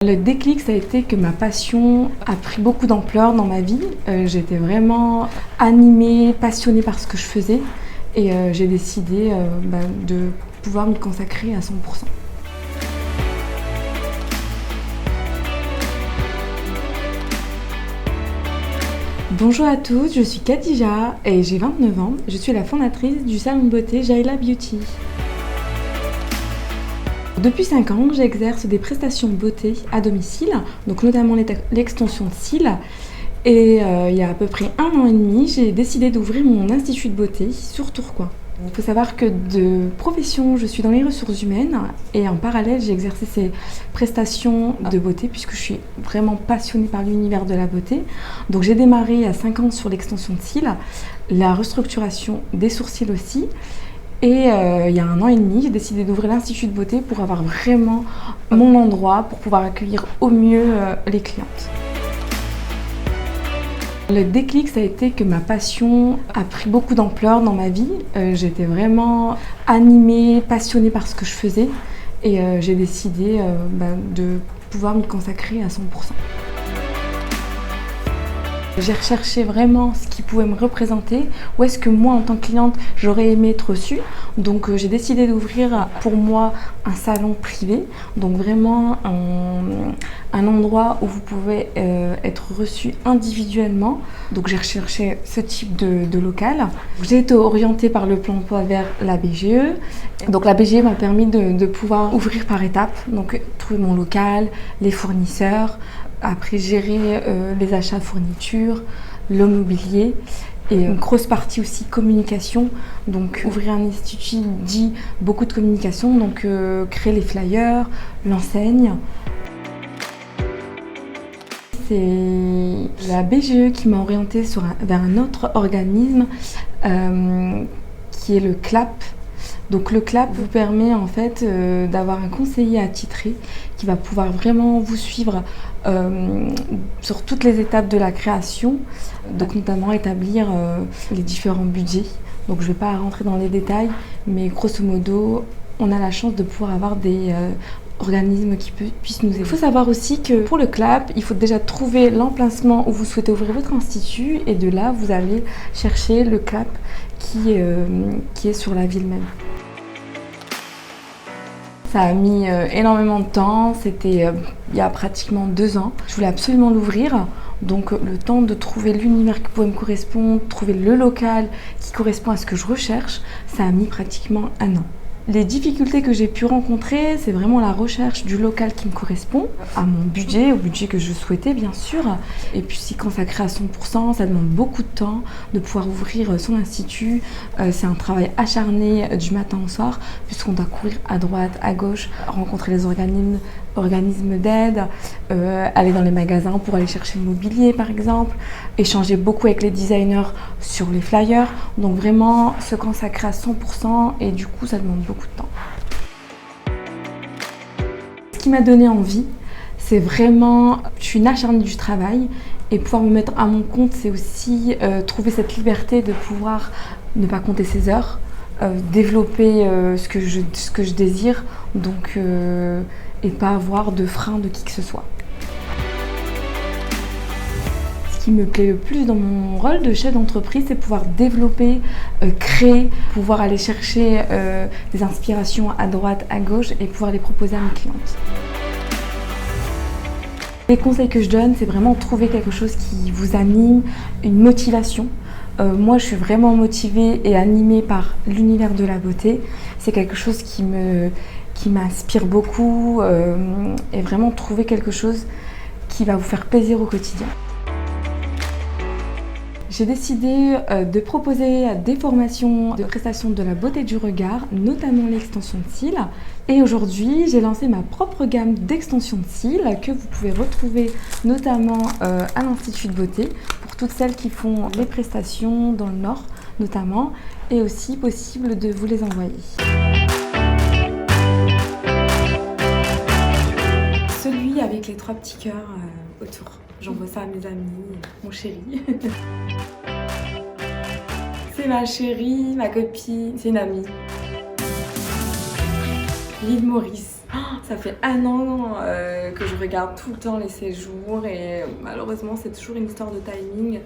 Le déclic, ça a été que ma passion a pris beaucoup d'ampleur dans ma vie. J'étais vraiment animée, passionnée par ce que je faisais et j'ai décidé de pouvoir m'y consacrer à 100%. Bonjour à tous, je suis Khadija et j'ai 29 ans. Je suis la fondatrice du salon de beauté Jaila Beauty. Depuis 5 ans, j'exerce des prestations de beauté à domicile, donc notamment l'extension de cils. Et il y a à peu près 1 an et demi, j'ai décidé d'ouvrir mon institut de beauté sur Tourcoing. Il faut savoir que de profession, je suis dans les ressources humaines et en parallèle, j'ai exercé ces prestations de beauté puisque je suis vraiment passionnée par l'univers de la beauté. Donc j'ai démarré il y a 5 ans sur l'extension de cils, la restructuration des sourcils aussi. Et il y a 1 an et demi, j'ai décidé d'ouvrir l'Institut de beauté pour avoir vraiment mon endroit pour pouvoir accueillir au mieux les clientes. Le déclic, ça a été que ma passion a pris beaucoup d'ampleur dans ma vie. J'étais vraiment animée, passionnée par ce que je faisais et j'ai décidé de pouvoir m'y consacrer à 100%. J'ai recherché vraiment ce qui pouvait me représenter, où est-ce que moi en tant que cliente j'aurais aimé être reçue. Donc j'ai décidé d'ouvrir pour moi un salon privé, donc vraiment un endroit où vous pouvez être reçu individuellement. Donc j'ai recherché ce type de local. J'ai été orientée par le plan emploi vers la BGE. Donc la BGE m'a permis de pouvoir ouvrir par étapes, donc trouver mon local, les fournisseurs, après gérer les achats fournitures, le mobilier et une grosse partie aussi communication. Donc ouvrir un institut dit beaucoup de communication, donc créer les flyers, l'enseigne. C'est la BGE qui m'a orientée vers un autre organisme qui est le CLAP. Donc le CLAP vous permet en fait d'avoir un conseiller attitré qui va pouvoir vraiment vous suivre sur toutes les étapes de la création, donc notamment établir les différents budgets. Donc je ne vais pas rentrer dans les détails, mais grosso modo, on a la chance de pouvoir avoir des organismes qui puissent nous aider. Il faut savoir aussi que pour le CLAP, il faut déjà trouver l'emplacement où vous souhaitez ouvrir votre institut et de là, vous allez chercher le CLAP qui est sur la ville même. Ça a mis énormément de temps, c'était il y a pratiquement 2 ans. Je voulais absolument l'ouvrir, donc le temps de trouver l'univers qui pouvait me correspondre, trouver le local qui correspond à ce que je recherche, ça a mis pratiquement 1 an. Les difficultés que j'ai pu rencontrer, c'est vraiment la recherche du local qui me correspond, à mon budget, au budget que je souhaitais bien sûr. Et puis s'y consacrer à 100%, ça demande beaucoup de temps de pouvoir ouvrir son institut. C'est un travail acharné du matin au soir, puisqu'on doit courir à droite, à gauche, rencontrer les organismes d'aide, aller dans les magasins pour aller chercher le mobilier par exemple, échanger beaucoup avec les designers sur les flyers. Donc vraiment se consacrer à 100% et du coup ça demande beaucoup de temps. Ce qui m'a donné envie, c'est vraiment, je suis une acharnée du travail et pouvoir me mettre à mon compte, c'est aussi trouver cette liberté de pouvoir ne pas compter ses heures, développer ce que je désire, donc et pas avoir de frein de qui que ce soit. Ce qui me plaît le plus dans mon rôle de chef d'entreprise, c'est pouvoir développer, créer, pouvoir aller chercher des inspirations à droite, à gauche et pouvoir les proposer à mes clientes. Les conseils que je donne, c'est vraiment trouver quelque chose qui vous anime, une motivation. Moi, je suis vraiment motivée et animée par l'univers de la beauté. C'est quelque chose qui m'inspire beaucoup et vraiment trouver quelque chose qui va vous faire plaisir au quotidien. J'ai décidé de proposer des formations de prestations de la beauté du regard, notamment l'extension de cils. Et aujourd'hui, j'ai lancé ma propre gamme d'extensions de cils que vous pouvez retrouver notamment à l'Institut de beauté pour toutes celles qui font les prestations dans le Nord notamment, et aussi possible de vous les envoyer. Celui avec les 3 petits cœurs autour. J'envoie ça à mes amis, mon chéri. C'est ma chérie, ma copine, c'est une amie. L'île Maurice. Oh, Ça fait 1 an que je regarde tout le temps les séjours et malheureusement c'est toujours une histoire de timing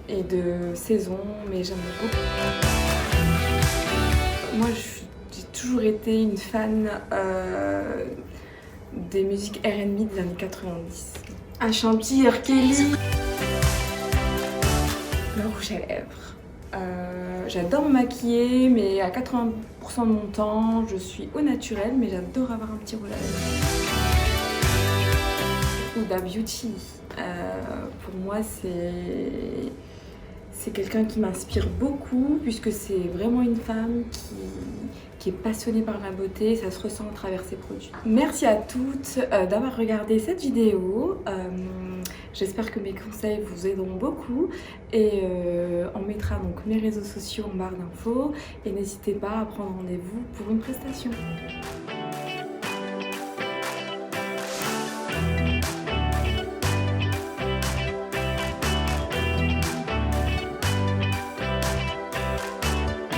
et de saison, mais j'aime beaucoup. Moi j'ai toujours été une fan des musiques R&B des années 90. Ashanti, R. Kelly. Le rouge à lèvres. J'adore me maquiller, mais à 80% de mon temps, je suis au naturel, mais j'adore avoir un petit rouge à lèvres. Huda Beauty. Pour moi, c'est quelqu'un qui m'inspire beaucoup, puisque c'est vraiment une femme qui est passionnée par la beauté, ça se ressent à travers ses produits. Merci à toutes d'avoir regardé cette vidéo. J'espère que mes conseils vous aideront beaucoup et on mettra donc mes réseaux sociaux en barre d'infos et n'hésitez pas à prendre rendez-vous pour une prestation.